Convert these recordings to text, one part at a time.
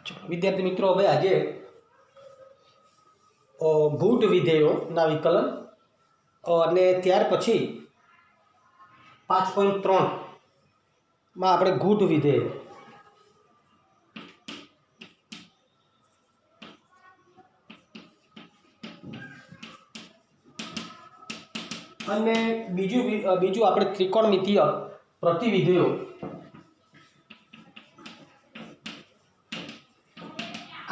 વિદ્યાર્થી મિત્રો, હવે આજે ગૂઢ વિધેયોના વિકલન અને ત્યાર પછી 5.3 આપણે ગૂઢ વિધેય અને બીજું આપણે ત્રિકોણમિતીય પ્રતિવિધેયો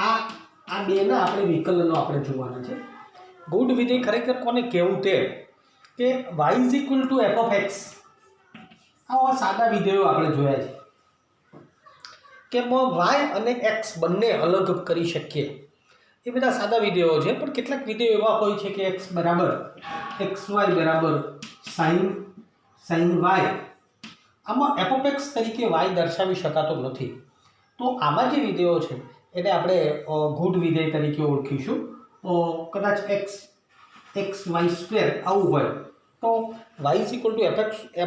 આ બેના આપણે વિકલનો આપણે જોવાના છે. ગૂઢ વિધેય ખરેખર કોને કહેવું તે કે y = f of x. આવા સાદા વિધેયો આપણે જોયા છે કે y અને x બંને અલગ કરી શકીએ. એ બધા સાદા વિધેયો છે, પણ કેટલાક વિધેયો એવા હોય છે કે x બરાબર xy બરાબર sin y. આમાં f of x તરીકે y દર્શાવી શકાતો નથી. તો આમાં જે વિધેયો છે એને આપણે ગૂઢ વિધેય તરીકે ઓળખીશું. કદાચ xy² આવું હોય તો y =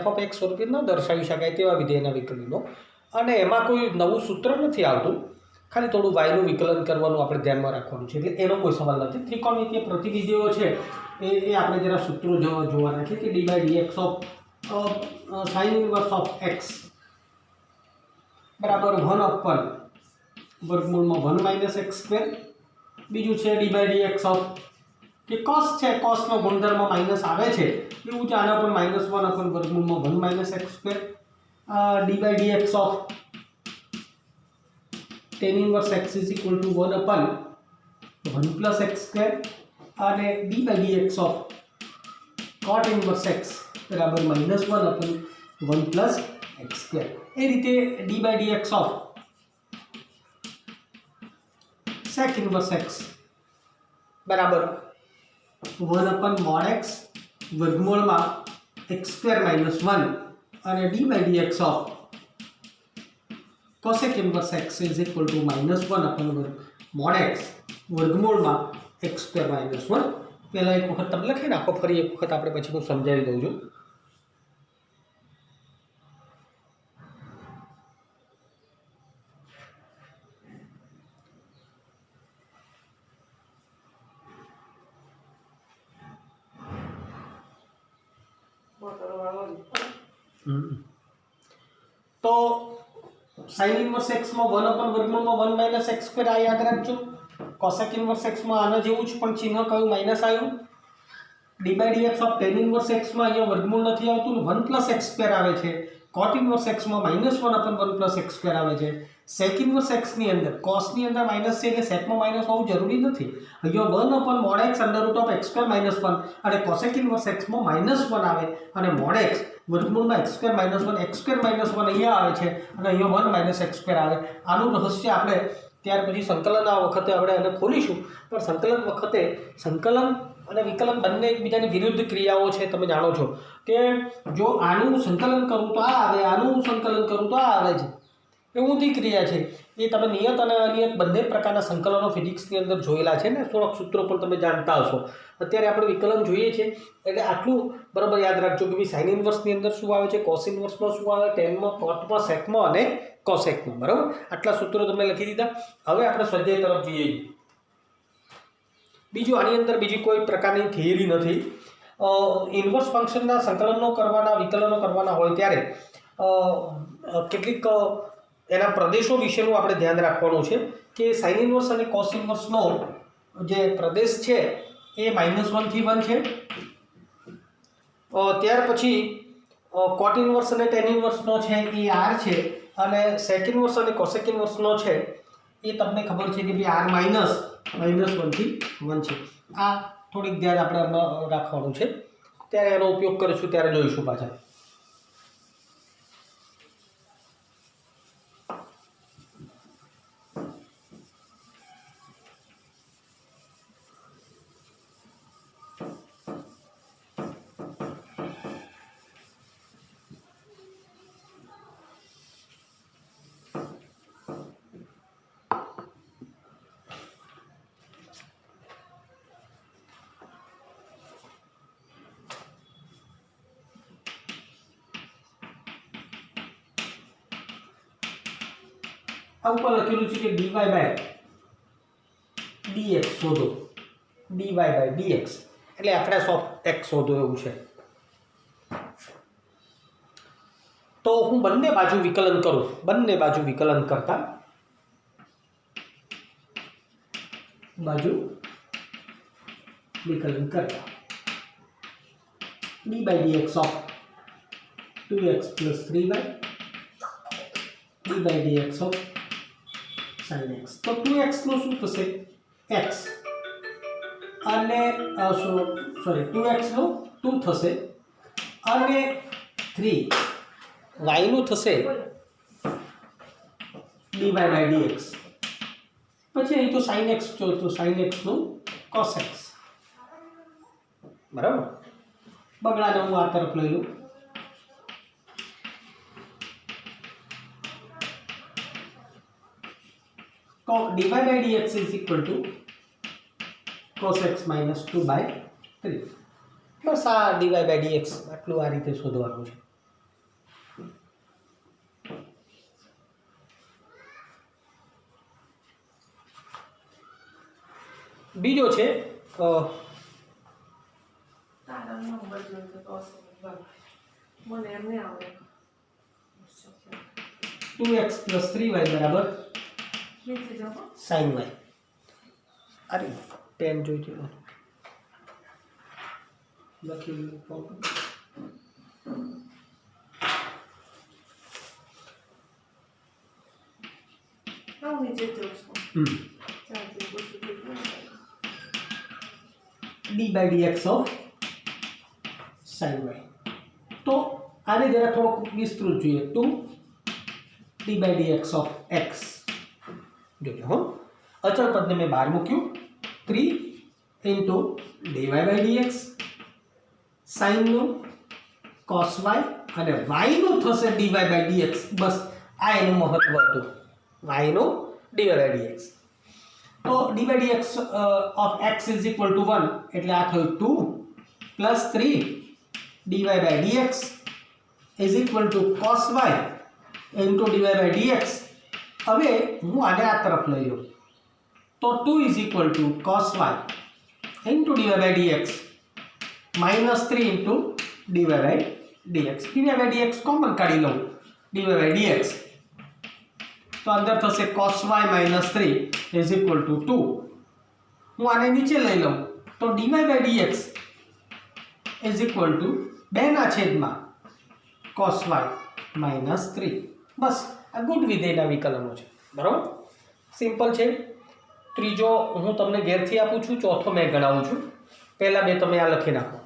f of x સ્વરૂપે ન દર્શાવી શકાય તેવા વિધેયના વિકલનો. અને એમાં કોઈ નવું સૂત્ર નથી આવતું, ખાલી થોડું yનું વિકલન કરવાનું આપણે ધ્યાનમાં રાખવાનું છે, એટલે એનો કોઈ સવાલ નથી. ત્રિકોણમિતીય પ્રતિવિધેયો છે એ આપણે જરા સૂત્રો જોવાના છે કે d/dx of sin inverse of x બરાબર 1/1 - x². બીજું છે d/dx of કે cos છે, cosનો ગુણધર્મ માઇનસ આવે છે એવું છે, આના પણ -1/1 - x². d/dx of tan inverse x = 1/1 + x². અને d/dx of cot inverse x બરાબર -1/1 + x². એ રીતે d/dx of sec inverse x બરાબર 1/mod x વર્ગમૂળમાં x² - 1. અને d/dx of cosec inverse x = -1/mod x વર્ગમૂળમાં x² - 1. પહેલાં એક વખત તમે લખી નાખો, ફરી એક વખત આપણે પછી હું સમજાવી દઉં છું. તો sin inverse x માં 1/1 - x² આ યાદ રાખજો. cosec inverse x માં આના જેવું જ પણ ચિહ્ન કયું માઈનસ આવ્યું. d/dx of tan inverse x માં અહીંયા વર્ગમૂળ નથી આવતું, 1 + x² આવે છે. cot inverse x માં -1/1 + x² આવે છે. sec inverse x ની અંદર cos ની અંદર માઈનસ છે એટલે sec માં માઈનસ હોવું જરૂરી નથી. અહીંયા 1/mod x √x² - 1 અને cosec inverse x માં -1 આવે અને mod x વર્ગમૂળમાં x² - 1 x² - 1 અહીંયા આવે છે અને અહીંયા 1 - x² આવે. આનું રહસ્ય આપણે ત્યાર પછી સંકલન વખતે આપણે એને ખોલીશું. પણ સંકલન વખતે સંકલન અને વિકલન બંને એકબીજાની વિરુદ્ધ ક્રિયાઓ છે. તમે જાણો છો કે જો આનું સંકલન કરું તો આ આવે, આનું સંકલન કરું તો આ આવે છે. એ ઊંધી ક્રિયા છે. એ તમે નિયત અને અનિયત બંને પ્રકારના સંકલનો ફિઝિક્સની અંદર જોયેલા છે ને, થોડાક સૂત્રો પણ તમે જાણતા હશો. અત્યારે આપણે વિકલન જોઈએ છે એટલે આટલું બરાબર યાદ રાખજો કે ભાઈ સાઇન ઇન્વર્સની અંદર શું આવે છે, કોસ ઇન્વર્સમાં શું આવે, ટેનમાં, કોટમાં, સેકમાં અને કોસેકમાં. બરાબર, આટલા સૂત્રો તમે લખી દીધા. હવે આપણે સ્વાધ્યાય તરફ જઈએ. બીજું આની અંદર બીજી કોઈ પ્રકારની થિયરી નથી. ઇન્વર્સ ફંક્શનના સંકલનો કરવાના, વિકલનો કરવાના હોય ત્યારે કેટલીક એના પ્રદેશો વિશેનું આપણે ધ્યાન રાખવાનું છે કે સાઇન ઇન્વર્સ અને કોસ ઇન્વર્સનો જે પ્રદેશ છે એ -1 થી 1 છે. ત્યાર પછી કોટ ઇન્વર્સ અને ટેન ઇન્વર્સનો છે એ r છે અને સેક ઇન્વર્સ અને કોસેક ઇન્વર્સનો છે એ તમને ખબર છે કે ભાઈ r -1 થી 1 છે. આ થોડીક ધ્યાન આપણે રાખવાનું છે. ત્યારે એનો ઉપયોગ કરીશું ત્યારે જોઈશું પાછા. આ ઉપર લખેલું છે કે dy બાય dx શોધો, dy બાય dx એટલે એફએસ ઓફ x શોધો એવું છે. તો હું બંને બાજુ વિકલન કરું, બંને બાજુ વિકલન કરતા dy by dx of 2x plus 3y dy by dx of sin x. તો 2x નું શું થશે x અને સોરી 2x નું 2 થશે અને 3 y નું થશે dy by dx. પછી અહીં તો sin x જો તો sin x નું cos x. બરાબર, બગડાને હું આ તરફ લઈ લઉં. તો dy by dx is equal to cos x minus 2 by 3. બસ આ dy by dx આટલું આ રીતે શોધવાનું છે. બીજો છે મને એમને આવડે 2x plus 3y બરાબર નીચે જાઓ sin y. અરે પેન જોઈતી લખી હું નીચે જાઉં છું. ચાલતી બસું dy by dx of sin y. તો આને જરા થોડોક વિસ્તૃત જોઈએ. 2 dy by dx of x જોજો હો, અચળ પદને મેં બહાર મૂક્યું. 3 into dy by dx sin નું cos y અને y નું થશે dy by dx. બસ આ એનું મહત્વ હતું, y નું dy by dx. તો dy by dx of x is equal to 1 એટલે આ થયું 2 plus 3 dy by dx is equal to cos y into dy by dx. હવે હું આને આ તરફ લઈ લઉં તો 2 is equal to cos y into dy by dx minus 3 into dy by dx. dy by dx common કાઢી લઉં, dy by dx તો અંદર થશે cos y minus 3 is equal to 2. હું આને નીચે લઈ લઉં તો dy by dx is equal to 2 ના છેદમાં cos y minus 3. બસ આ ગુડ વિધેયના વિકલનો છે. બરાબર, સિમ્પલ છે. ત્રીજો હું તમને ઘેરથી આપું છું, ચોથો મેં ગણાવું છું. પહેલા બે તમે આ લખી નાખો.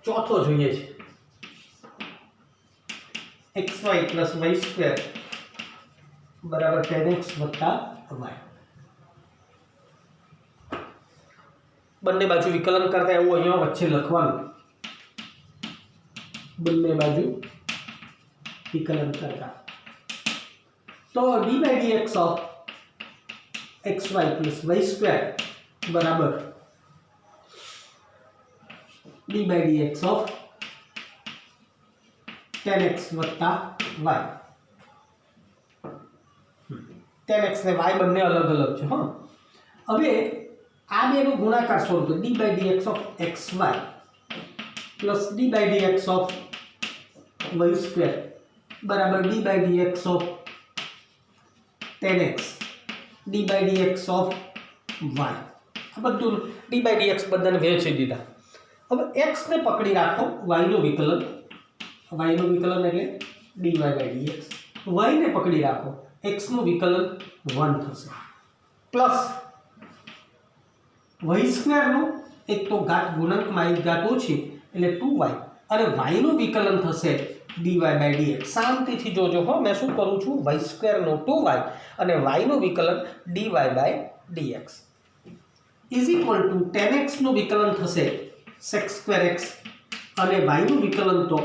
ચોથો જોઈએ છે xy plus y square બરાબર 10x વત્તા y. બંને બાજુ વિકલન કરતા એવું અહીંયા વચ્ચે લખવાનું, બંને બાજુ વિકલન કરતા. તો dy by dx of xy plus y square બરાબર dy by dx of 10x વત્તા y. 10x ને y બંને અલગ અલગ છે. હા, હવે આ બેનો ગુણાકાર સ્વરૂપે dy by dx of xy plus dy by dx of y square બરાબર dy by dx of 10x dy by dx of y. આ બધું dy by dx બધાને વહેંચી દીધા. હવે x ને પકડી રાખો, y નું વિકલન, y નું વિકલન એટલે dy by dx. y ને પકડી રાખો, x નું વિકલન 1 થશે પ્લસ y સ્ક્વેર નું એક તો ઘાત ગુણકમાં એક ઘાત ઓછી એટલે 2y અને y નું વિકલન થશે dy બાય dx. શાંતિથી જોજો હો, મેં શું કરું છું, y² નો 2y અને y નું વિકલન dy by dx is equal to tan x નું વિકલન થશે sec²x અને y નું વિકલન તો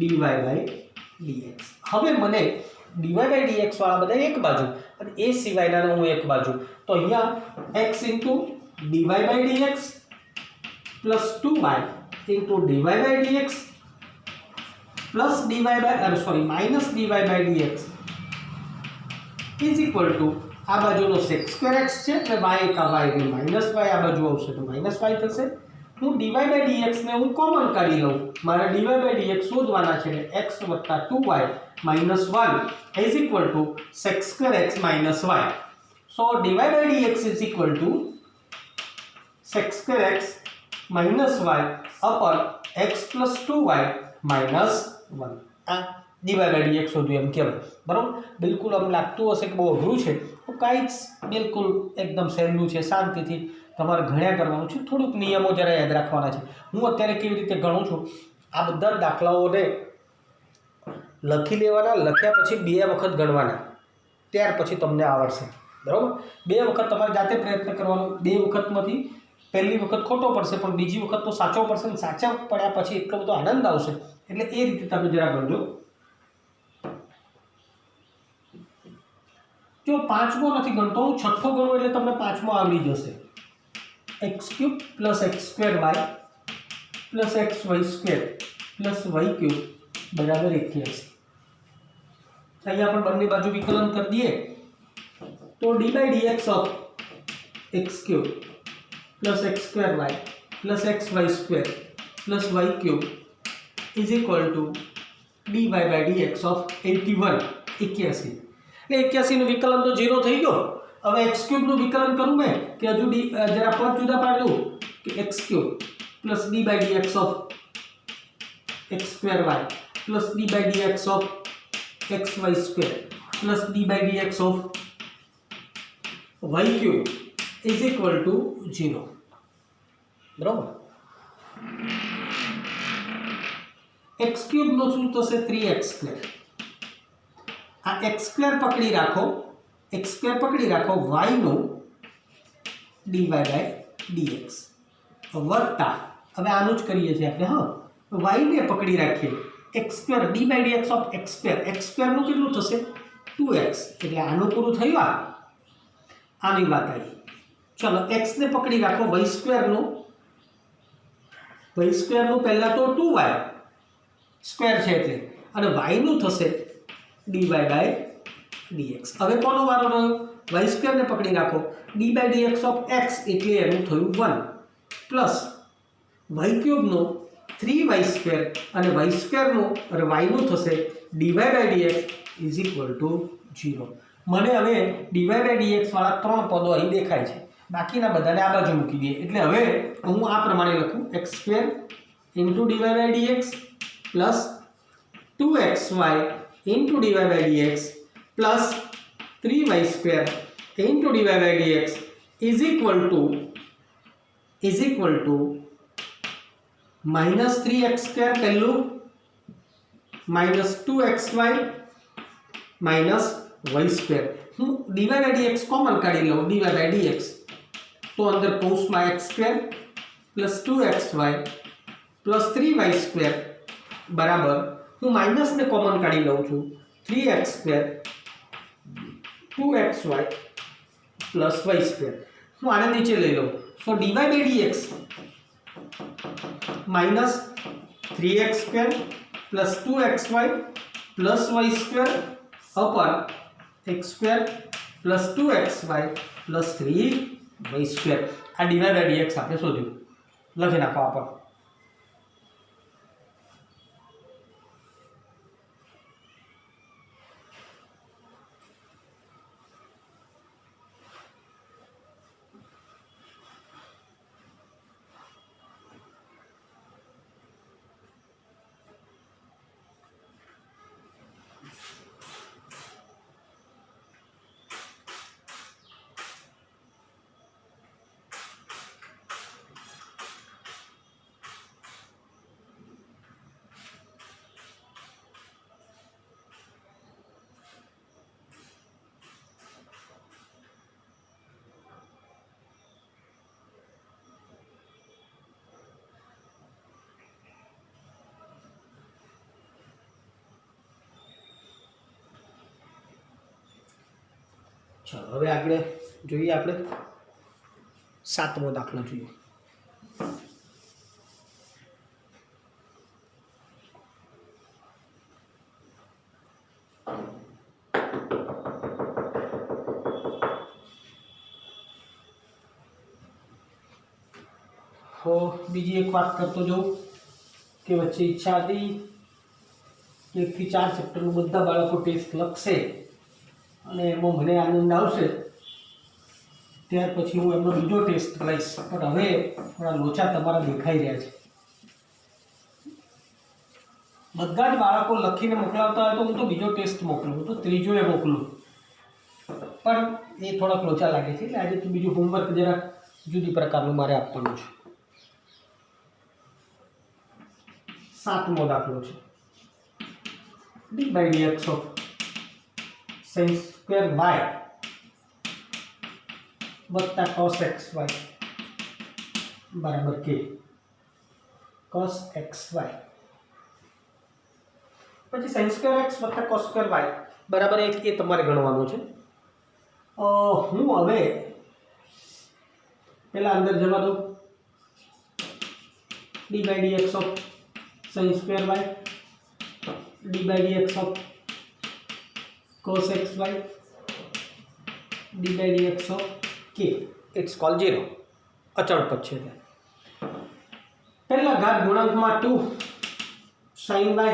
dy બાય dx. હવે મને dy બાય dx વાળા બધા એક બાજુ અને એ સિવાયના હું એક બાજુ, તો અહીંયા x into dy by dx plus 2y into dy by dx plus dy by minus dy by dx is equal to આ બાજુનો sec²x છે એટલે y કા y એટલે માઇનસ y, આ બાજુ આવશે તો માઇનસ y થશે. હું dy બાય dx ને હું કોમન કાઢી લઉં, મારે dy બાય dx શોધવાના છે એટલે x વત્તા 2y minus 1 is equal to sec²x minus y. So dy by dx is equal to sec²x minus y upon x plus 2y minus 1. આ dy by dx શોધ્યું એમ કહેવાય, બરાબર. બિલકુલ આમ લાગતું હશે કે બહુ અઘરું છે, તો કાંઈ જ બિલકુલ એકદમ સહેલું છે. શાંતિથી તમારે ગણ્યા કરવાનું છે, થોડુંક નિયમો જરા યાદ રાખવાના છે. હું અત્યારે કેવી રીતે ગણું છું, આ બધા દાખલાઓને લખી લેવાના, લખ્યા પછી 2 વખત ગણવાના, ત્યાર પછી તમને આવડશે, બરાબર. 2 વખત તમારે જાતે પ્રયત્ન કરવાનો. 2 વખતમાંથી પહેલી વખત ખોટો પડશે પણ બીજી વખત તો સાચો પડશે, ને સાચા પડ્યા પછી એટલો બધો આનંદ આવશે, એટલે એ રીતે તમે જરા ગણજો. જો 5મો નથી ગણતો, હું 6થો ગણું એટલે તમને 5મો આવડી જશે. x³ plus x²y plus xy² plus y³ બરાબર 81. અહીંયા પણ બંને બાજુ વિકલન કરી દઈએ તો dy by dx of x³ plus x²y plus xy² plus y³ is equal to dy by dx of 81. 81 એટલે 81 નું વિકલન તો 0 થઈ ગયો. હવે x³ નું વિકલન કરું મેં કે હજુ જરા પદ જુદા પાડી દઉં કે x³ plus dy by dx of x²y plus d by dx of xy² plus d by dx of y³ is equal to 0. બરાબર. x³ નો શું થશે 3x². આ x² પકડી રાખો, x² પકડી રાખો, y નો dy by dx વત્તા હવે આનું જ કરીએ છીએ આપણે. હા, y ને પકડી રાખીએ x² d by dx of x². x² નું કેટલું થશે 2x, એટલે આનું પૂરું થયું. આની વાત આવી. ચલો x ને પકડી રાખો, y² નું પહેલા તો 2y સ્ક્વેર છે એટલે, અને y નું થશે dy by dx. હવે કોનો વારો રહ્યો, y² ને પકડી રાખો, d by dx of x એટલે એનું થયું 1 પ્લસ y³ નો 3y² અને y² નું અને y નું થશે dy by dx is equal to 0. મને હવે dy by dx વાળા 3 પદો અહીં દેખાય છે, બાકીના બધાને આ બાજુ મૂકી દઈએ. એટલે હવે હું આ પ્રમાણે લખું x² into dy by dx plus 2xy into dy by dx plus 3y² into dy by dx is equal to minus 3x² પહેલું minus 2xy minus y². હું dy by dx કોમન કાઢી લઉં, dy by dx તો અંદર કૌંસમાં x² plus 2xy plus 3y² બરાબર, હું minus ને કોમન કાઢી લઉં છું, 3x² 2xy plus y². હું આને નીચે લઈ લઉં, so dy by dx minus 3x² plus 2xy plus y² upon x² plus 2xy plus 3y². આ dy by dx આપણે શોધ્યું, લખી નાખો આ પર. ચાલો હવે આગળ જોઈએ આપણે 7મો દાખલો જોઈએ. તો બીજી એક વાત કરતો જાઉં કે વચ્ચે ઈચ્છા હતી કે 1 થી 4 ચેપ્ટરનું બધા બાળકો ટેસ્ટ લખશે અને એમાં મને આનંદ આવશે, ત્યાર પછી હું એમનો બીજો ટેસ્ટ લઈશ. પણ હવે થોડા લોચા તમારા દેખાઈ રહ્યા છે. બધા જ બાળકો લખીને મોકલાવતા હોય તો હું તો બીજો ટેસ્ટ મોકલું, હું તો ત્રીજો એ મોકલું, પણ એ થોડાક લોચા લાગે છે. એટલે આજે તો બીજું હોમવર્ક જરા જુદી પ્રકારનું મારે આપવાનું છે. 7મો દાખલો છે. d by dx of sin square y વત્તા cos xy બરાબર k cos xy. પછી sin square x વત્તા cos square y બરાબર 1 એ તમારે ગણવાનું છે. હું હવે પહેલા અંદર જવા દઉં. d by dx of sin square y d by dx of cos xy d by dx of k, it's called 0. અચળ પદ છે. પહેલા ઘાત ગુણાંકમાં 2 sin y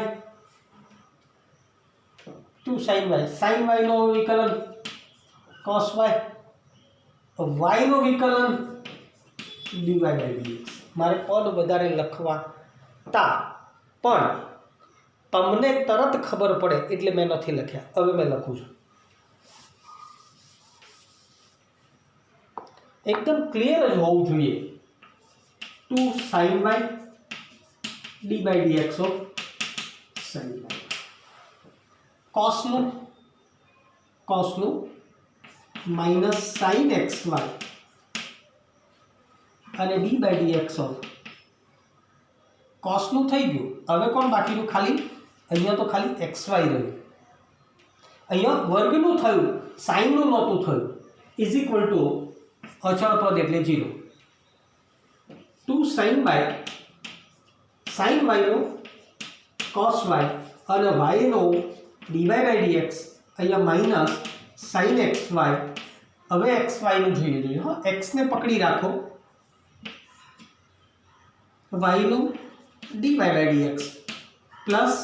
2 sin y, sin y નો વિકલન cos y, y નો વિકલન dy by dx. મારે પદ વધારે લખવા તા પણ તમને તરત ખબર પડે એટલે મેં નથી લખ્યા. હવે મેં લખું છું. એકદમ ક્લિયર જ હોવું જોઈએ. 2 sin y d by dx of sin y. cosનું minus sin xy અને d by dx of cosનું થઈ ગયું. હવે કોણ બાકીનું? ખાલી અહીંયા તો ખાલી xy રહ્યું. અહીંયા વર્ગનું થયું, સાઈનનું નહોતું થયું. ઇઝ ઇક્વલ ટુ અચળ પદ એટલે 0. 2 sin y નો cos y અને y નો dy by dx, અહીંયા માઇનસ sin xy. હવે xy નું જોઈએ. હા, x ને પકડી રાખો, y નું dy by dx plus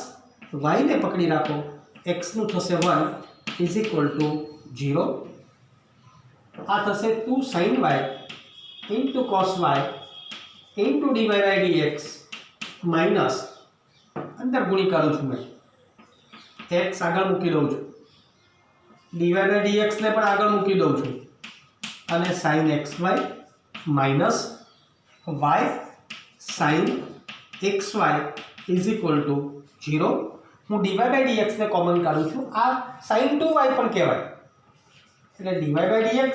y ને પકડી રાખો, x નું થશે 1 ઇઝ ઇક્વલ ટુ 0. આ થશે 2 sin y into cos y into dy by dx minus અંદર ગુણી કરું છું મેં, x આગળ મૂકી દઉં છું, dy by dx ને પણ આગળ મૂકી દઉં છું અને sin xy minus y sin xy is equal two 0. હું dy by dx ને કોમન કાઢું છું. આ sin 2y પણ કહેવાય. એટલે dy by dx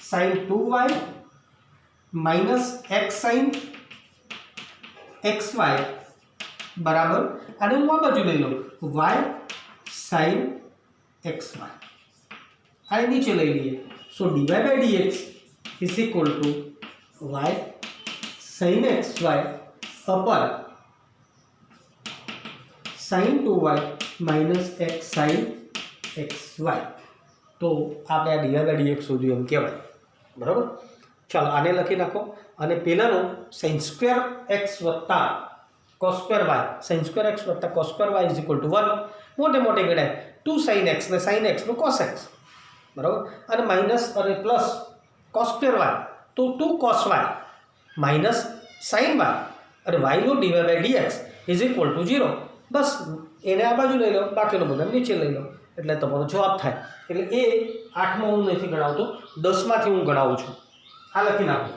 sin 2y minus x sin xy બરાબર, અને હું આ બાજુ લઈ લઉં y sin xy. આ નીચે લઈ લઈએ. સો dy by dx is equal two y sin xy upon sin 2y minus x sin xy. તો આપણે આ dy by dx શોધ્યું એમ કહેવાય. બરાબર. ચાલો આને લખી નાખો અને પહેલાનું sin square x વત્તા cos square y, sin square x વત્તા cos square y is equal to 1. મોટે મોટે ગણાય 2 sin x ને sin x નું cos x. બરાબર. અને માઇનસ અને પ્લસ cos square y તો 2 cos y minus sin y અને y નો dy by dx is equal to 0. બસ એને આ બાજુ લઈ લો, બાકીનો બધા નીચે લઈ લો એટલે તમારો જવાબ થાય. એટલે એ 8માં હું નથી ગણાવતો, 10માંથી હું ગણાવું છું. આ લખી નાખો.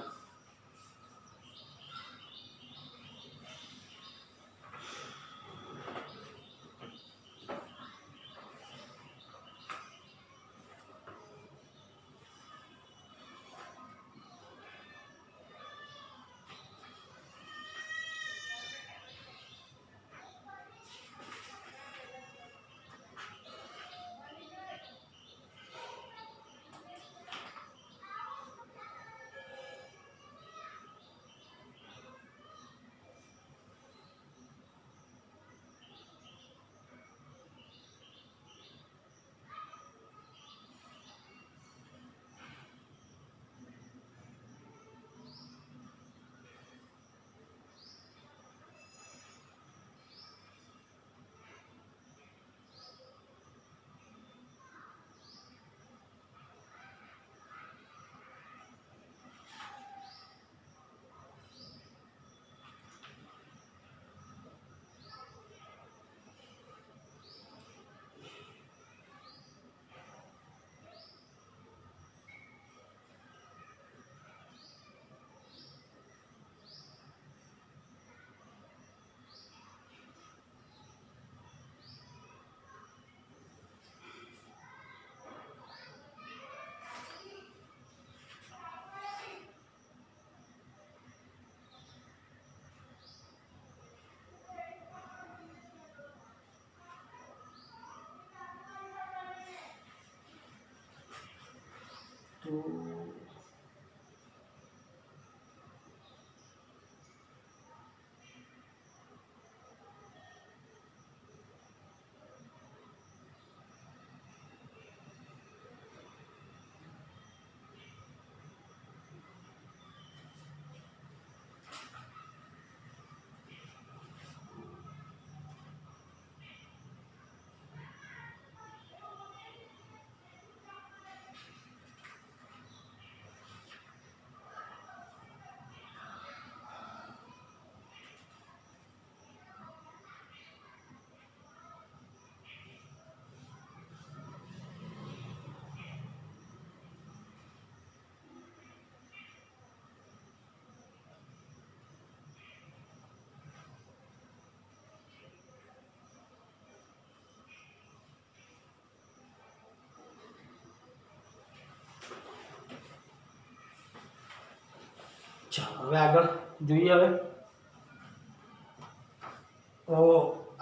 ચાલો હવે આગળ જોઈએ. હવે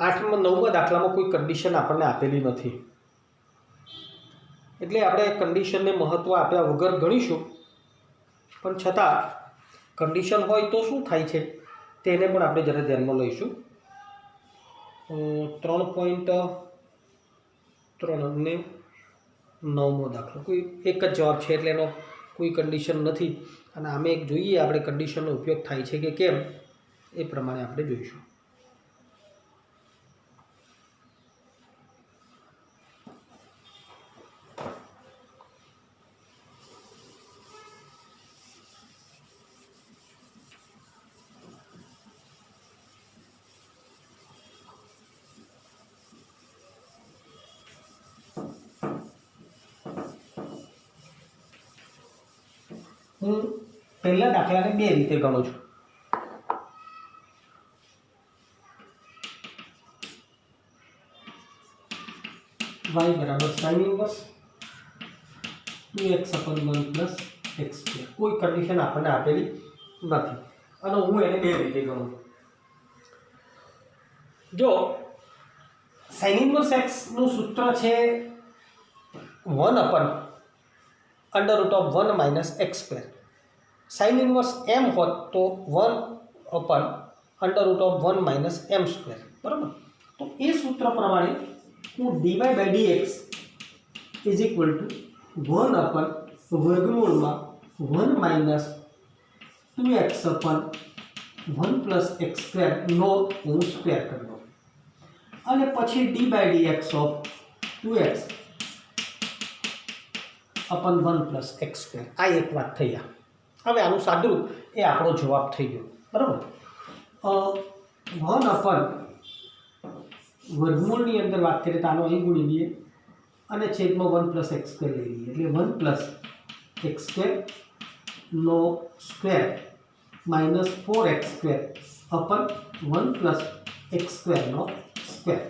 8માં 9માં દાખલામાં કોઈ કન્ડિશન આપણને આપેલી નથી, એટલે આપણે કન્ડિશનને મહત્ત્વ આપ્યા વગર ગણીશું. પણ છતાં કન્ડિશન હોય તો શું થાય છે તેને પણ આપણે જરા ધ્યાનમાં લઈશું. 3.3 ને 9મો દાખલો કોઈ એક જ જવાબ છે, એટલે એનો કોઈ કન્ડિશન નથી. અને આમે એક જોઈએ આપણે કન્ડિશનનો ઉપયોગ થાય છે કે કેમ, એ પ્રમાણે આપણે જોઈશું. હું પહેલા દાખલાને બે રીતે ગણું છું. y બરાબર sin inverse 2x upon 1 plus x square. કોઈ કન્ડિશન આપણને આપેલી નથી અને હું એને બે રીતે ગણું છું. જો sin ઇન્વર્સ x નું સૂત્ર છે 1 upon under root of 1 minus X square. Sine inverse M होत तो 1 upon under root of 1 minus M square. बराबर. तो ये सूत्र प्रमाणे हूँ dy by dx is equal to 1 अपन वर्गमूल में 1 minus 2x upon 1 plus X square नो हूँ स्क्वेर कर दो અને પછી dy by dx of 2x upon 1 plus X square. आ एक बात थी. हमें आनु सादरूप ए आपणो जवाब थी गयो. बराबर. 1 अपन वर्गमूलनी अंदर बात करिए तो आनो अहीं गुणी दीए અને છેદમાં 1 પ્લસ એક્સ સ્ક્વેર લઈ લઈએ, એટલે 1 પ્લસ એક્સ સ્ક્વેર નો સ્ક્વેર માઇનસ 4x સ્ક્વેર अपन 1 પ્લસ એક્સ સ્ક્વેર નો સ્ક્વેર.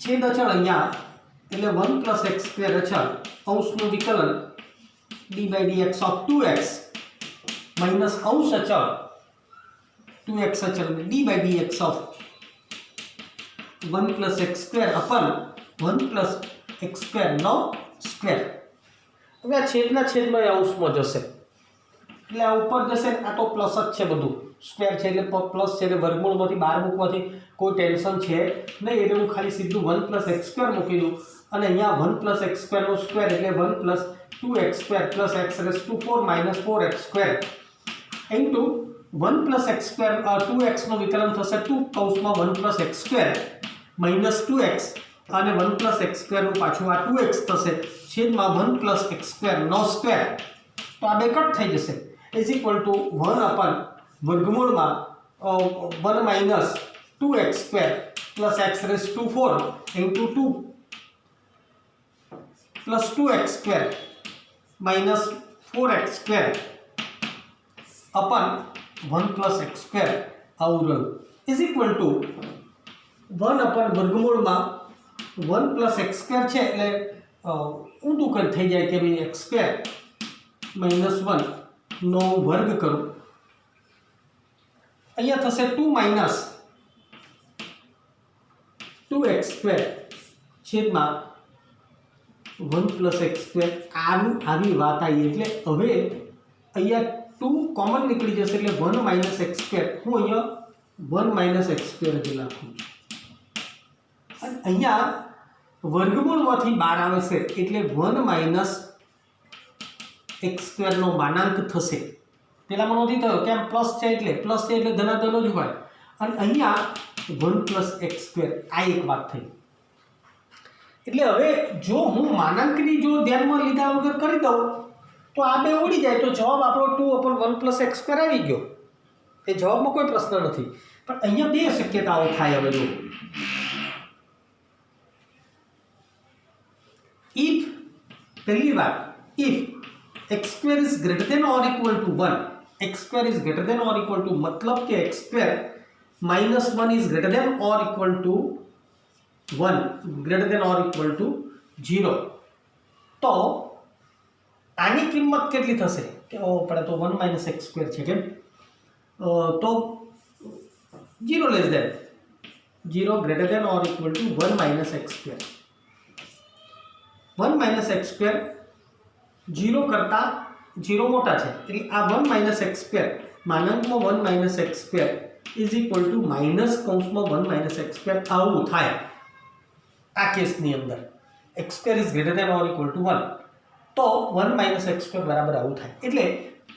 छेद अचल अहींया એટલે 1 प्लस एक्स स्क्वेर अचल अंशનું विकलन D by dx of 2x minus अंश अचल 2x अचल D by dx of 1 plus X square अपन 1 प्लस एक्स स्क्वेर नो स्क्वेर. હવે આ છેદના છેદમાં અંશમાં જશે એટલે આ ઉપર જશે. આ તો પ્લસ જ છે, બધું સ્ક્વેર છે એટલે પ્લસ છે, એટલે વર્ગમૂળમાંથી બહાર મૂકવાથી કોઈ ટેન્શન છે નહીં. એટલે હું ખાલી સીધું 1 પ્લસ એક્સ સ્ક્વેર મૂકી દઉં અને અહીંયા 1 પ્લસ એક્સ સ્ક્વેરનો સ્ક્વેર એટલે 1 plus 2x square plus X raise to 4 minus 4x square into 1 plus X square 2x નું વિકલન થશે 2 કૌંસમાં 1 plus X square minus 2x અને 1 પ્લસ એક્સ સ્ક્વેરનું પાછું આ 2x થશે છેદમાં 1 પ્લસ એક્સ સ્ક્વેર નો સ્ક્વેર. તો આ બે કટ થઈ જશે ઇઝ ઇક્વલ ટુ 1 अपन वर्गमूल में 1 minus 2x square plus X raise to 4 into 2 plus 2x square minus 4x square अपन 1 प्लस एक्स स्क्वेर आउर इज इक्वल टू 1 अपन वर्गमूल में 1 प्लस एक्स स्क्वेर है एटले ऊंधू कर थी जाए कि भाई एक्स स्क्वेर माइनस 1 नो वर्ग करो. अहींया थशे 2 माइनस 2x स्क्वेर छेदमां 1 प्लस एक्स स्क्वेर. आवी वात आई એટલે હવે અહીંયા 2 કોમન નીકળી જશે એટલે 1 માઇનસ એક્સ સ્ક્વેર. હું અહીંયા 1 માઇનસ એક્સ સ્ક્વેર જ લખું છું અને અહીંયા વર્ગમૂળમાંથી બહાર આવે છે એટલે 1 માઇનસ एक्स स्क्वेर नो मानांक थशे. पेलामां नथी थयो केम प्लस छे એટલે धनाधन ज होय અને અહીંયા 1 प्लस एक्स स्क्वेर. आ एक बात थई. એટલે હવે જો હું માનાંકની જો ધ્યાનમાં લીધા વગર કરી દઉં તો આ બે ઉડી જાય તો જવાબ આપણો 2 अपन 1 प्लस एक्स स्क्वेर આવી ગયો. એ જવાબમાં કોઈ પ્રશ્ન નથી. પણ અહીંયા બે શક્યતાઓ થાય. હવે જો इफ पहली बात if X square is greater than और equal to 1, X square is greater than और इक्वल टू मतलब कि X square minus 1 is greater than और इक्वल टू 1 ग्रेटर देन और इक्वल टू 0. तो આની કિંમત કેટલી થશે કે આપણે તો 1 - x² છે કેમ તો 0 less than 0 greater than or equal to 1 - x². 1 - x² 0 કરતા 0 મોટા છે એટલે આ 1 - x² માનાંકમાં 1 - x² is equal two minus કૌંસમાં 1 - x² આવું થાય આ કેસની અંદર x² is greater than or equal to 1 તો 1 - x² બરાબર આવું થાય એટલે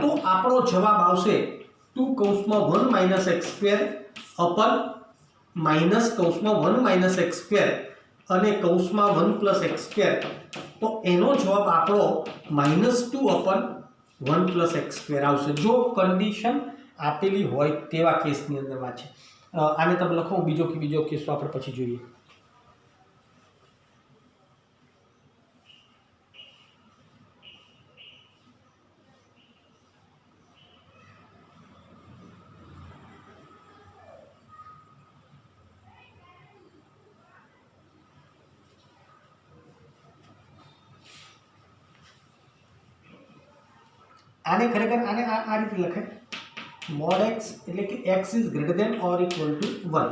તો આપણો જવાબ આવશે 2 કૌંસમાં 1 - x² અપન માઇનસ કૌંસમાં 1 - x² અને કૌંસમાં 1 + x². તો એનો જવાબ આપણો -2 અપન 1 + x² આવશે જો કન્ડિશન આપેલી હોય તેવા કેસની અંદર વાત છે. આને તમે લખો બીજો કેસ આપણે પછી જોઈએ. આને ખરેખર આને આ રીતે લખાય mod x એટલે કે x is greater than or equal to 1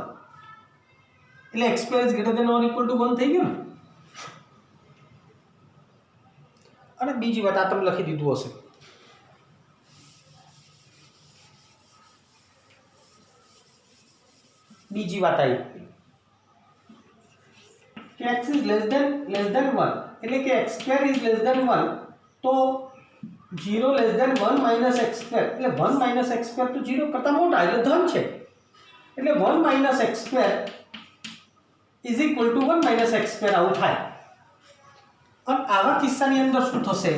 એટલે x² is greater than or equal to 1 થઈ ગયું ને. અને બીજી વાત આ તમે લખી દીધું હશે બીજી વાત આવી કે x ઇઝ લેસ ધેન 1 એટલે કે x² ઇઝ લેસ ધેન 1 તો 0 લેસ ધેન 1 - x² એટલે 1 - x² તો 0 કરતા મોટા એટલે ધન છે એટલે 1 - x² is equal to 1 - x² આવું થાય. અને આવા કિસ્સાની અંદર શું થશે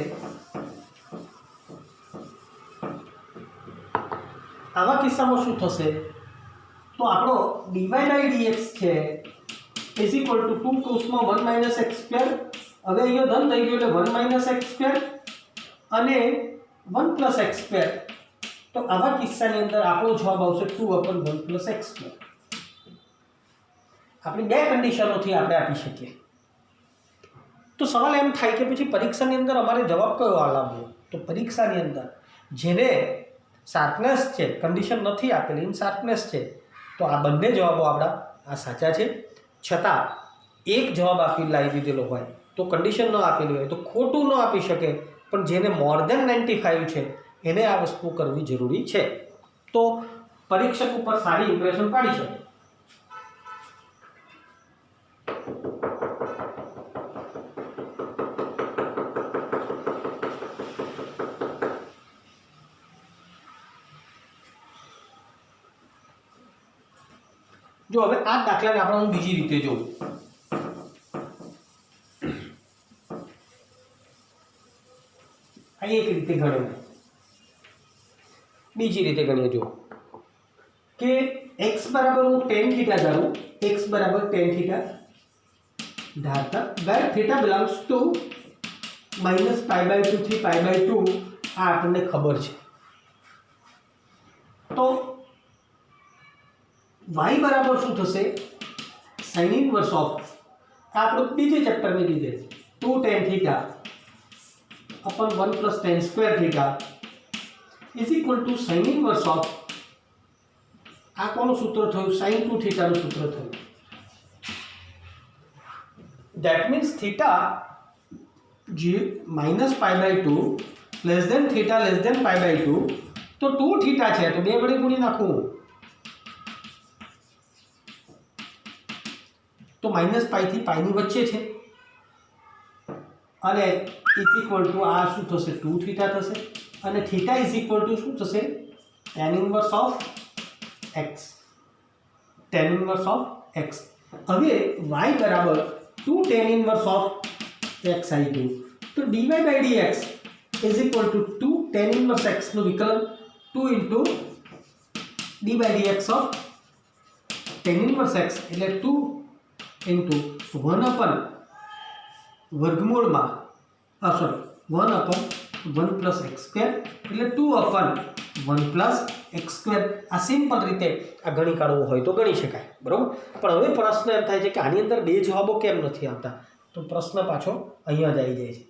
આવા કિસ્સામાં શું થશે તો આપણો dy/dx છે ઇઝ ઇક્વલ ટુ 2 કૌંસમાં 1 - x². હવે અહીંયા ધન થઈ ગયું એટલે 1 - x² અને 1 + x². તો આવા કિસ્સાની અંદર આપણો જવાબ આવશે 2 અપન 1 + x². આપણી બે કન્ડિશનોથી આપણે આપી શકીએ. તો સવાલ એમ થાય કે પછી પરીક્ષાની અંદર અમારે જવાબ કયો લાવવો તો પરીક્ષાની અંદર જેને શાર્પનેસ છે કન્ડિશન નથી આપેલી શાર્પનેસ છે તો આ બંને જવાબો આપણા આ સાચા છે છતાં એક જવાબ આપી લાવી દીધેલો હોય તો કન્ડિશન ન આપેલી હોય તો ખોટું ન આપી શકે પણ જેને મોર ધેન 95 છે એને આ વસ્તુ કરવી જરૂરી છે તો પરીક્ષક ઉપર સારી ઇમ્પ્રેશન પાડી શકે. જો હવે આ દાખલાને આપણે હું બીજી રીતે જોઉં આ એક રીતે ગણ્યો બીજી રીતે ગણીએ જો કે x બરાબર હું tan θ ધારું x બરાબર tan θ ધારતા where θ belongs to -π/2 થી π/2 આ આપણને ખબર છે તો y બરાબર શું થશે sin inverse ઓફ આપણો બીજે ચેપ્ટરની લીધે 2 tan θ upon 1 plus tan square theta is equal to sin inverse of આ કોનું સૂત્ર થયું sin 2 theta નું સૂત્ર થયું that means theta -π/2 less than theta less than π/2 તો 2 theta છે તો બે વડે ગુણી નાખું તો -π થી π ની વચ્ચે છે અને ઇઝ ઇક્વલ ટુ આ શું થશે 2 થીટા થશે અને થીટા ઇઝ ઇક્વલ ટુ શું થશે tan inverse of x tan inverse of x હવે y બરાબર 2 tan ઇન્વર્સ ઓફ x આવી ગયું તો dy/dx is equal two 2 tan inverse x નું વિકલન 2 into dy/dx of tan inverse x એટલે 2 ઇન્ટુ 1 અપન વર્ગમૂળમાં 1 અપન 1 પ્લસ x² એટલે 2 અપન 1 પ્લસ x² આ સિમ્પલ રીતે આ ગણી કાઢવું હોય તો ગણી શકાય બરાબર પણ હવે પ્રશ્ન એમ થાય છે કે આની અંદર બે જવાબો કેમ નથી આવતા તો પ્રશ્ન પાછો અહીંયા જ આવી જાય છે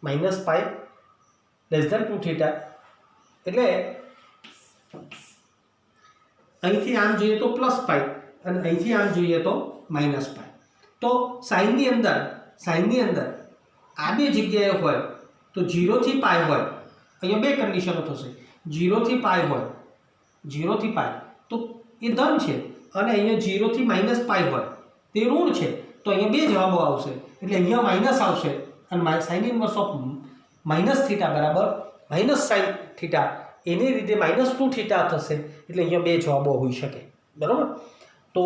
-π લેસ ધેન 2 થીટા એટલે અહીંથી આમ જોઈએ તો પ્લસ પાઈ અને અહીંથી આમ જોઈએ તો માઇનસ પાઈ. તો સાઈનની અંદર આ બે જગ્યાએ હોય તો 0 થી પાઈ હોય. અહીંયા બે કન્ડિશનો થશે. 0 થી પાઈ હોય, 0 થી પાઈ તો એ ધન છે, અને અહીંયા 0 થી માઇનસ પાઈ હોય તે ઋણ છે. તો અહીંયા બે જવાબો આવશે, એટલે અહીંયા માઇનસ આવશે અને sine inverse of minus theta બરાબર માઇનસ સાઇન થીટા, એની રીતે -2 થીટા થશે. એટલે અહીંયા બે જવાબો હોઈ શકે. બરાબર. તો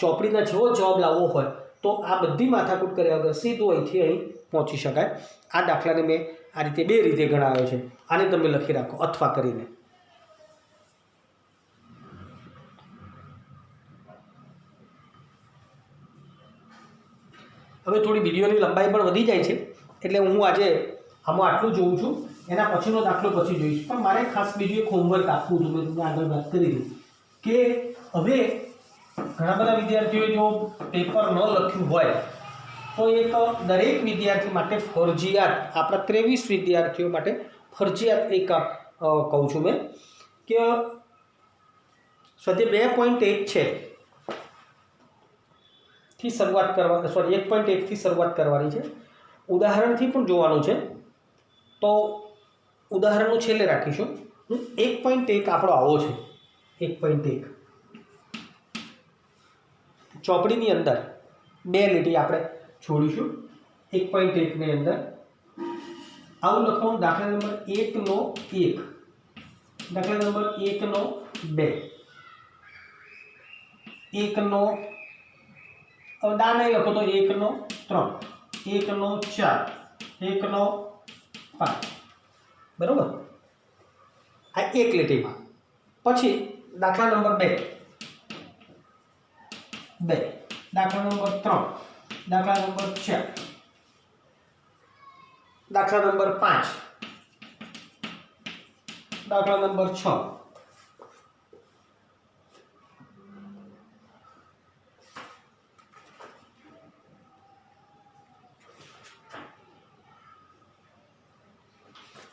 ચોપડીના જેવો જવાબ લાવવો હોય તો આ બધી માથાકૂટ કર્યા વગર સીધું અહીંથી અહીં પહોંચી શકાય. આ દાખલાને મેં આ રીતે બે રીતે ગણાવ્યો છે. આને તમે લખી રાખો અથવા કરીને. હવે થોડી વિડીયોની લંબાઈ પણ વધી જાય છે, એટલે હું આજે આમાં આટલું જોઉં છું. એના પછીનો દાખલો પછી જોઈશ. પણ મારે ખાસ બીજું એક હોમવર્ક આપવું હતું. મેં તમને આગળ વાત કરી હતી કે હવે ઘણા બધા વિદ્યાર્થીઓએ જો પેપર ન લખ્યું હોય તો એક દરેક વિદ્યાર્થી માટે ફરજિયાત, આપણા 23 વિદ્યાર્થીઓ માટે ફરજિયાત એક કહું છું મેં કે સ્વાધ્યાય 2.1 છે થી શરૂઆત કરવા, સોરી 1.1 થી શરૂઆત કરવાની છે. ઉદાહરણથી પણ જોવાનું છે, તો ઉદાહરણો છેલ્લે રાખીશું. 1.1 આપણો આવો છે. 1.1 ચોપડીની અંદર બે લીટી આપણે છોડીશું. 1.1 ની અંદર આવું લખવાનું. દાખલા નંબર 1 નો 1, દાખલા નંબર 1 નો 2, 1 નો દા નહીં લખો તો 1 નો 3, 1 નો 4, 1 નો 5. બરાબર. આ એક લીટીમાં. પછી દાખલા નંબર 2, દાખલા નંબર 3, દાખલા નંબર 4, દાખલા નંબર 5, દાખલા નંબર 6,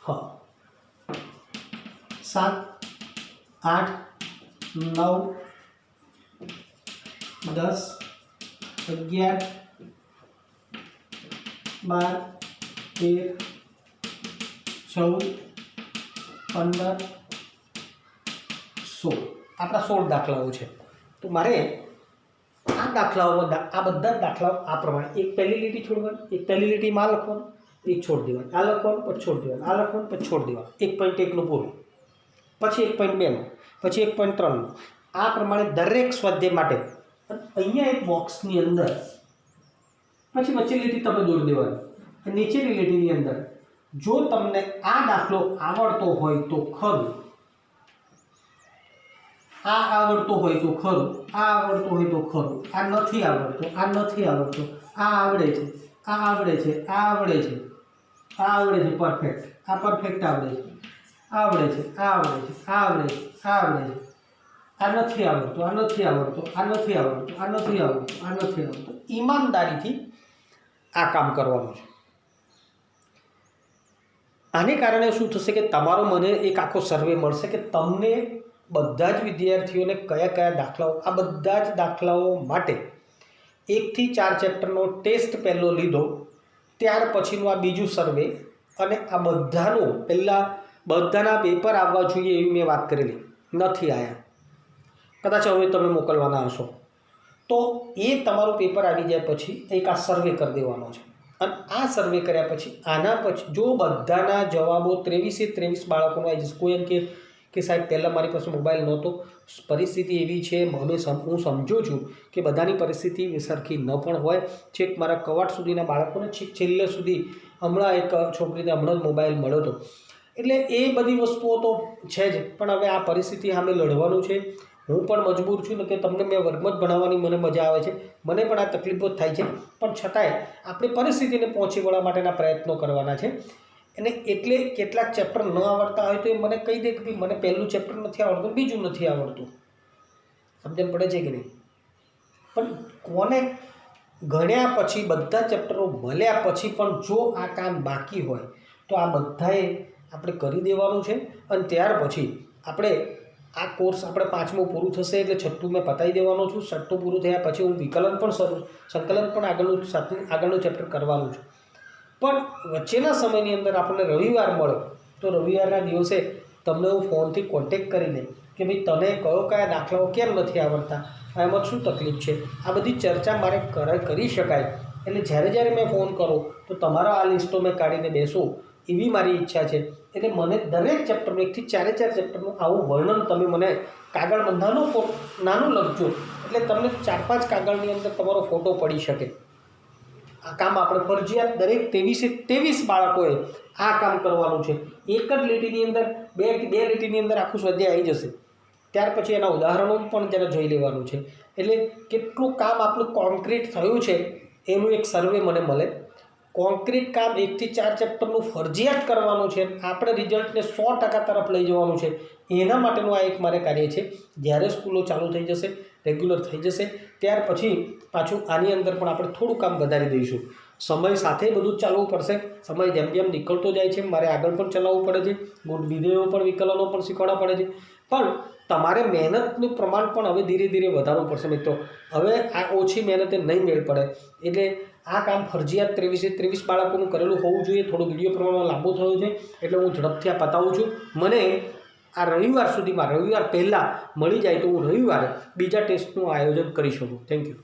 हाँ 7, 8, 9, 10, 11, 12, 13, 14, 15, 16. આપણા 16 દાખલાઓ છે. તો મારે આ દાખલાઓમાં આ બધા દાખલાઓ આ પ્રમાણે એક પહેલી લીટી છોડવાની, એક પહેલી લીટીમાં લખવાનું, એક છોડ દેવાનું, આ લખવાનું પછી છોડ દેવાનું, આ લખવાનું પછી છોડ દેવાનું. 1.1 નું પૂરું, પછી 1.2 નું, પછી 1.3 નું. આ પ્રમાણે દરેક સ્વાધ્યાય માટે અહીંયા એક બોક્સની અંદર પછી વચ્ચે લીટી તમે દોરી દેવાની. નીચેની લીટીની અંદર જો તમને આ દાખલો આવડતો હોય તો ખરું, આ આવડતો હોય તો ખરું, આ આવડતો હોય તો ખરું, આ નથી આવડતો, આ નથી આવડતો, આ આવડે છે, આ આવડે છે, આ આવડે છે, આ આવડે છે પરફેક્ટ, આ પરફેક્ટ આવડે છે, આ આવડે છે, આ આવડે છે, આ આવડે છે, આ આવડે છે, આ નથી આવડતું, આ નથી આવડતું, આ નથી આવડતું, આ નથી આવડતું, આ નથી આવડતું. ઈમાનદારીથી આ કામ કરવાનું છે. આને કારણે શું થશે કે તમારો મને એક આખો સર્વે મળશે કે તમને બધા જ વિદ્યાર્થીઓને કયા કયા દાખલાઓ, આ બધા જ દાખલાઓ માટે 1 થી 4 ચેપ્ટરનો ટેસ્ટ પહેલો લીધો, ત્યાર પછીનું આ બીજું સર્વે, અને આ બધાનું પહેલાં બધાના પેપર આવવા જોઈએ એવી મેં વાત કરેલી, નથી આવ્યા. કદાચ હવે તમે મોકલવાના હશો તો એ તમારું પેપર આવી જાય પછી એક આ સર્વે કરી દેવાનો છે. અને આ સર્વે કર્યા પછી આના પછી જો બધાના જવાબો 23 બાળકોનો આવી જશે. કોઈ એમ કે સાહેબ પહેલાં મારી પાસે મોબાઈલ નહોતો, પરિસ્થિતિ એવી છે, હું સમજું છું કે બધાની પરિસ્થિતિ સરખી ન પણ હોય, છેક મારા કવાટ સુધીના બાળકોને છેક છેલ્લે સુધી, હમણાં એક છોકરીને હમણાં જ મોબાઈલ મળ્યો હતો. એટલે એ બધી વસ્તુઓ તો છે જ, પણ હવે આ પરિસ્થિતિ સામે લડવાનું છે. હું પણ મજબૂર છું ને કે તમને મેં વર્ગમાં જ ભણાવવાની મને મજા આવે છે, મને પણ આ તકલીફો જ થાય છે, પણ છતાંય આપણે પરિસ્થિતિને પહોંચી વળવા માટેના પ્રયત્નો કરવાના છે. અને એટલે કેટલાક ચેપ્ટર ન આવડતા હોય તો એ મને કહી દે કે ભાઈ મને પહેલું ચેપ્ટર નથી આવડતું, બીજું નથી આવડતું. સમજણ પડે છે કે નહીં? પણ કોને ગણ્યા પછી બધા ચેપ્ટરો મળ્યા પછી પણ જો આ કામ બાકી હોય તો આ બધાએ આપણે કરી દેવાનું છે અને ત્યાર પછી આપણે આ કોર્સ આપણે 5મું પૂરું થશે એટલે 6ઠું મેં પતાવી દેવાનો છું. 6ઠું પૂરું થયા પછી હું વિકલન પણ સંકલન પણ આગળનું ચેપ્ટર કરવાનું છું. પણ વચ્ચેના સમયની અંદર આપણને રવિવાર મળ્યો તો રવિવારના દિવસે તમને હું ફોનથી કોન્ટેક્ટ કરીને કે ભાઈ તને કયા દાખલાઓ કેમ નથી આવડતા, એમાં શું તકલીફ છે, આ બધી ચર્ચા મારે કરી શકાય. એટલે જ્યારે મેં ફોન કરું તો તમારા આ લિસ્ટો મેં કાઢીને બેસું એવી મારી ઈચ્છા છે. એટલે મને દરેક ચેપ્ટરનું 1 થી 4 ચેપ્ટરનું આવું વર્ણન તમે મને કાગળમાં નાનું લખજો એટલે તમને 4-5 કાગળની અંદર તમારો ફોટો પડી શકે. આ કામ આપણે ફરજિયાત દરેક 23 બાળકોએ આ કામ કરવાનું છે. એક જ લીટીની અંદર બે લીટીની અંદર આખું સ્વાધ્યાય આવી જશે. ત્યાર પછી એના ઉદાહરણો પણ જરા જોઈ લેવાનું છે. એટલે કેટલું કામ આપણું કોન્ક્રીટ થયું છે એનું એક સર્વે મને મળે. કોન્ક્રીટ કામ 1 થી 4 ચેપ્ટરનું ફરજિયાત કરવાનું છે. આપણે રિઝલ્ટને 100% તરફ લઈ જવાનું છે. એના માટેનું આ એક મારે કાર્ય છે. જ્યારે સ્કૂલો ચાલુ થઈ જશે, રેગ્યુલર થઈ જશે, ત્યાર પછી પાછું આની અંદર પણ આપણે થોડું કામ વધારી દઈશું. સમય સાથે બધું જ ચાલવું પડશે. સમય જેમ જેમ નીકળતો જાય છે મારે આગળ પણ ચલાવવું પડે છે. વિધેયો પણ વિકલનો પણ શીખવાડવા પડે છે. પણ તમારે મહેનતનું પ્રમાણ પણ હવે ધીરે ધીરે વધારવું પડશે મિત્રો. હવે આ ઓછી મહેનતે નહીં મેળ પડે. એટલે આ કામ ફરજિયાત 23 બાળકોનું કરેલું હોવું જોઈએ. થોડું વિડીયો પ્રમાણમાં લાંબુ થયું છે એટલે હું ઝડપથી આ પતાવું છું. મને આ રવિવાર સુધીમાં, રવિવાર પહેલાં મળી જાય તો હું રવિવારે બીજા ટેસ્ટનું આયોજન કરી શકું. Thank you.